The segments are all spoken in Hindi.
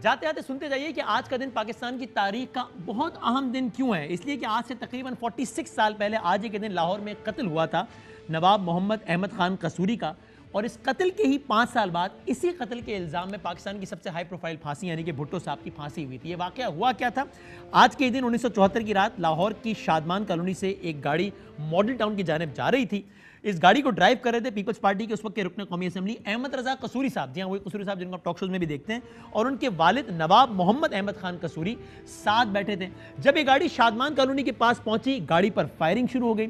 जाते जाते सुनते जाइए कि आज का दिन पाकिस्तान की तारीख का बहुत अहम दिन क्यों है। इसलिए कि आज से तकरीबन 46 साल पहले आज ही के दिन लाहौर में कत्ल हुआ था नवाब मोहम्मद अहमद खान कसूरी का। और इस कत्ल के ही 5 साल बाद इसी कत्ल के इल्ज़ाम में पाकिस्तान की सबसे हाई प्रोफाइल फांसी यानी कि भुट्टो साहब की फांसी हुई थी। ये वाकया हुआ क्या था? आज के दिन 1974 की रात लाहौर की शादमान कॉलोनी से एक गाड़ी मॉडल टाउन की जानिब जा रही थी। इस गाड़ी को ड्राइव कर रहे थे पीपल्स पार्टी के उस वक्त के रुकन कौमी असेंबली अहमद रजा कसूरी साहब, जी हाँ वही कसूरी साहब जिनको आप टॉक शोज में भी देखते हैं, और उनके वालिद नवाब मोहम्मद अहमद खान कसूरी साथ बैठे थे। जब ये गाड़ी शादमान कॉलोनी के पास पहुंची, गाड़ी पर फायरिंग शुरू हो गई।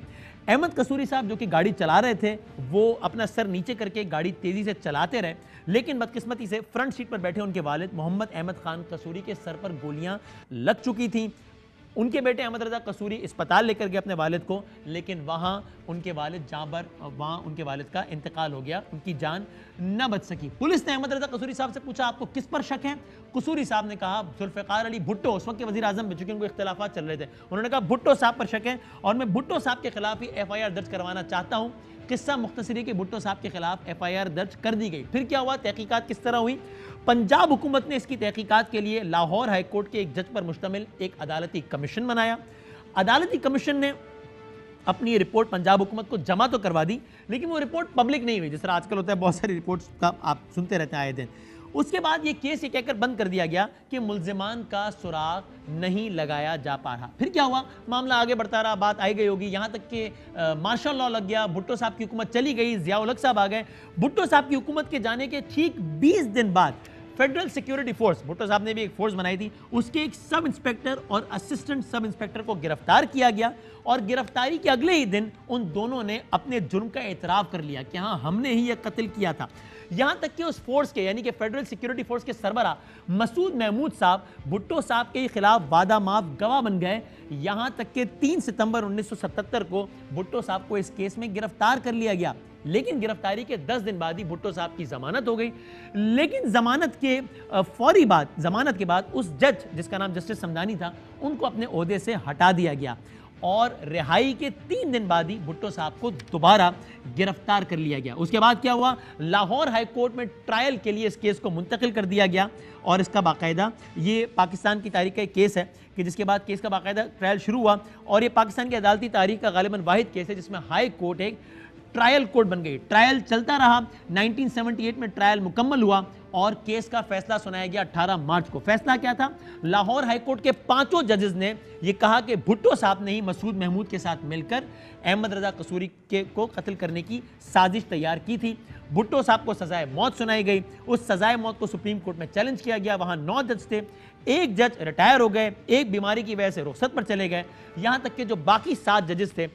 अहमद कसूरी साहब जो कि गाड़ी चला रहे थे वो अपना सर नीचे करके गाड़ी तेजी से चलाते रहे, लेकिन बदकिस्मती से फ्रंट सीट पर बैठे उनके वालिद मोहम्मद अहमद खान कसूरी के सर पर गोलियां लग चुकी थीं। उनके बेटे अहमद रजा कसूरी अस्पताल लेकर गए अपने वालिद को, लेकिन वहां उनके वालिद वहां उनके वालिद का इंतकाल हो गया, उनकी जान न बच सकी। पुलिस ने अहमद रजा कसूरी साहब से पूछा आपको किस पर शक है? कसूरी साहब ने कहा जुल्फ़िकार अली भुट्टो, उस वक्त के वज़ीर आज़म, चूंकि उनको इख्तिलाफात चल रहे थे, उन्होंने कहा भुट्टो साहब पर शक है और मैं भुट्टो साहब के खिलाफ ही FIR दर्ज करवाना चाहता हूं। किस्सा मुख्तसरी के भुट्टो साहब के खिलाफ FIR दर्ज कर दी गई। फिर क्या हुआ, तहकीकात किस तरह हुई? पंजाब हुकूमत ने इसकी तहकीकात के लिए लाहौर हाई कोर्ट के एक जज पर मुश्तमिल एक अदालती कमीशन बनाया। अदालती कमीशन ने अपनी रिपोर्ट पंजाब हुकूमत को जमा तो करवा दी, लेकिन वो रिपोर्ट पब्लिक नहीं हुई। जिस तरह आजकल होता है, बहुत सारी रिपोर्ट्स का आप सुनते रहते हैं आए दिन। उसके बाद ये केस ये कहकर बंद कर दिया गया कि मुल्जिमान का सुराग नहीं लगाया जा पा रहा। फिर क्या हुआ, मामला आगे बढ़ता रहा, बात आई गई होगी, यहाँ तक कि मार्शल लॉ लग गया, भुट्टो साहब की हुकूमत चली गई, ज़ियाउल हक साहब आ गए। भुट्टो साहब की हुकूमत के जाने के ठीक 20 दिन बाद फेडरल सिक्योरिटी फोर्स, भुट्टो साहब ने भी एक फोर्स बनाई थी, उसके एक सब इंस्पेक्टर और असिस्टेंट सब इंस्पेक्टर को गिरफ्तार किया गया। और गिरफ्तारी के अगले ही दिन उन दोनों ने अपने जुर्म का एतराफ़ कर लिया कि हाँ हमने ही यह कत्ल किया था। यहां तक कि उस फोर्स के यानी कि फेडरल सिक्योरिटी फोर्स के सरबरा मसूद महमूद साहब भुट्टो साहब के खिलाफ वादा माफ गवाह बन गए। यहां तक कि 3 सितंबर 1977 को भुट्टो साहब को इस केस में गिरफ्तार कर लिया गया, लेकिन गिरफ्तारी के 10 दिन बाद ही भुट्टो साहब की जमानत हो गई। लेकिन जमानत के फौरी बाद, जमानत के बाद उस जज जिसका नाम जस्टिस समदानी था, उनको अपने ओहदे से हटा दिया गया और रिहाई के 3 दिन बाद ही भुट्टो साहब को दोबारा गिरफ्तार कर लिया गया। उसके बाद क्या हुआ, लाहौर हाई कोर्ट में ट्रायल के लिए इस केस को मुंतकिल कर दिया गया और इसका बाकायदा, ये पाकिस्तान की तारीख का एक केस है कि जिसके बाद केस का बाकायदा ट्रायल शुरू हुआ और ये पाकिस्तान की अदालती तारीख का गालिबन वाहिद केस है जिसमें हाई कोर्ट एक ट्रायल कोर्ट बन गई। ट्रायल चलता रहा, 1978 में ट्रायल मुकम्मल हुआ और केस का फैसला सुनाया गया 18 मार्च को। फैसला क्या था, लाहौर हाई कोर्ट के 5 जजेस ने यह कहा कि भुट्टो साहब ने ही मसूद महमूद के साथ मिलकर अहमद रजा कसूरी को कत्ल करने की साजिश तैयार की थी। भुट्टो साहब को सजाए मौत सुनाई गई। उस सजाए मौत को सुप्रीम कोर्ट में चैलेंज किया गया। वहां 9 जज थे, एक जज रिटायर हो गए, एक बीमारी की वजह से रुखसत पर चले गए। यहां तक कि जो बाकी 7 जजेस थे